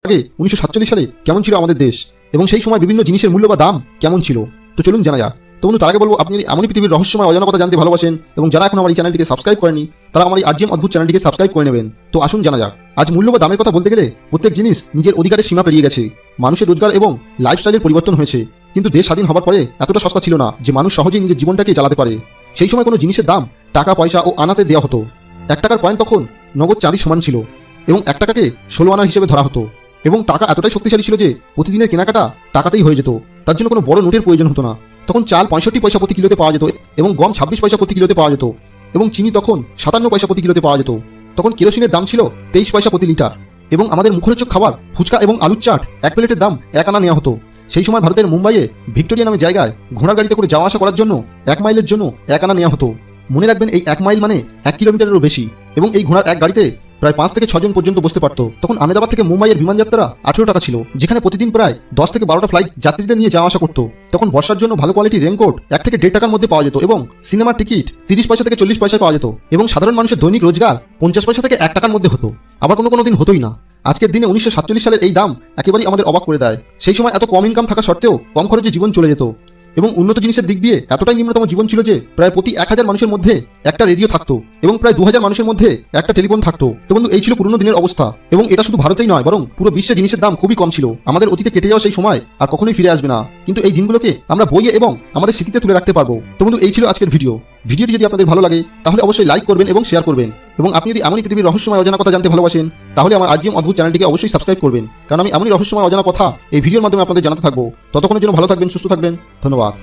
আগে 1947 সালে কেমন ছিল আমাদের দেশ এবং সেই সময় বিভিন্ন জিনিসের মূল্য বা দাম কেমন ছিল, তো চলুন জানা যাক। তো বন্ধু, তার আগে বলবো, আপনি এমনই পৃথিবীর রহস্যময় অজানা কথা জানতে ভালোবাসেন এবং যারা এখন আমার এই চ্যানেলটিকে সাবস্ক্রাইব করেনি তারা আমার এই আরজিএম অদ্ভুত চ্যানেলটিকে সাবস্ক্রাইব করে নেবেন। তো আসুন জানা যাক। আজ মূল্য বা দামের কথা বলতে গেলে প্রত্যেক জিনিস নিজের অধিকারের সীমা পেরিয়ে গেছে। মানুষের রোজগার এবং লাইফস্টাইলের পরিবর্তন হয়েছে, কিন্তু দেশ স্বাধীন হবার পরে এতটা সস্তা ছিল না যে মানুষ সহজেই নিজের জীবনটাকে চালাতে পারে। সেই সময় কোনো জিনিসের দাম টাকা পয়সা ও আনাতে দেওয়া হতো। 1 টাকার কয়েন তখন নগদ চাঁদির সমান ছিল এবং 1 টাকাকে 16 আনা হিসেবে ধরা হতো। এবং টাকা এতটাই শক্তিশালী ছিল যে প্রতিদিনের কেনাকাটা টাকাতেই হয়ে যেত। তার জন্য কোনো বড় নোটের প্রয়োজন হতো না। তখন চাল 65 পয়সা প্রতি কিলোতে পাওয়া যেত এবং গম 26 পয়সা প্রতি কিলোতে পাওয়া যেত এবং চিনি তখন 57 পয়সা প্রতি কিলোতে পাওয়া যেত। তখন কেরোসিনের দাম ছিল 23 পয়সা প্রতি লিটার এবং আমাদের মুখরোচক খাবার ফুচকা এবং আলুর চাট 1 প্লেটের দাম 1 আনা নেওয়া হতো। সেই সময় ভারতের মুম্বাইয়ে ভিক্টোরিয়া নামে জায়গায় ঘোড়ার গাড়িতে করে যাওয়া আসা করার জন্য 1 মাইলের জন্য 1 আনা নেওয়া হতো। মনে রাখবেন, এই 1 মাইল মানে 1 কিলোমিটারেরও বেশি এবং এই ঘোড়ার এক গাড়িতে প্রায় 5 থেকে 6 জন পর্যন্ত বসতে পারত। তখন আহমেদাবাদ থেকে মুম্বাইয়ের বিমান যাত্রা 18 টাকা ছিল, যেখানে প্রতিদিন প্রায় 10 থেকে 12টা ফ্লাইট যাত্রীদের নিয়ে যাওয়া আসা করতো। তখন বর্ষার জন্য ভালো কোয়ালিটির রেনকোট 1 থেকে 1.5 টাকার মধ্যে পাওয়া যেত এবং সিনেমার টিকিট 30 পয়সা থেকে 40 পয়সায় পাওয়া যেত এবং সাধারণ মানুষের দৈনিক রোজগার 50 পয়সা থেকে 1 টাকার মধ্যে হতো। আবার কোনো দিন হতোই না। আজকের দিনে 1947 সালের এই দাম একেবারেই আমাদের অবাক করে দেয়। সেই সময় এত কম ইনকাম থাকা সত্ত্বেও কম খরচে জীবন চলে যেত এবং উন্নত জিনিসের দিক দিয়ে এতটাই নিম্নতম জীবন ছিল যে প্রায় প্রতি 1000 মানুষের মধ্যে একটা রেডিও থাকতো এবং প্রায় 2000 মানুষের মধ্যে একটা টেলিফোন থাকতো। তো বন্ধু, এই ছিল পুরনো দিনের অবস্থা এবং এটা শুধু ভারতেই নয়, বরং পুরো বিশ্বে জিনিসের দাম খুবই কম ছিল। আমাদের অতীতে কেটে যাওয়া সেই সময় আর কখনোই ফিরে আসবে না, কিন্তু এই দিনগুলোকে আমরা বইয়ে এবং আমাদের স্মৃতিতে তুলে রাখতে পারবো। তো বন্ধু, এই ছিল আজকের ভিডিওটি যদি আপনাদের ভালো লাগে তাহলে অবশ্যই লাইক করবেন এবং শেয়ার করবেন এবং আপনি যদি এমনই পৃথিবীর রহস্যময় অজানা কথা জানতে ভালোবাসেন তাহলে আমার আরজিএম অদ্ভুত চ্যানেলটিকে অবশ্যই সাবস্ক্রাইব করবেন, কারণ আমি এমনই রহস্যময় অজানা কথা এই ভিডিওর মাধ্যমে আপনাদের জানাতে থাকবো। ততক্ষণের জন্য ভালো থাকবেন, সুস্থ থাকবেন। ধন্যবাদ।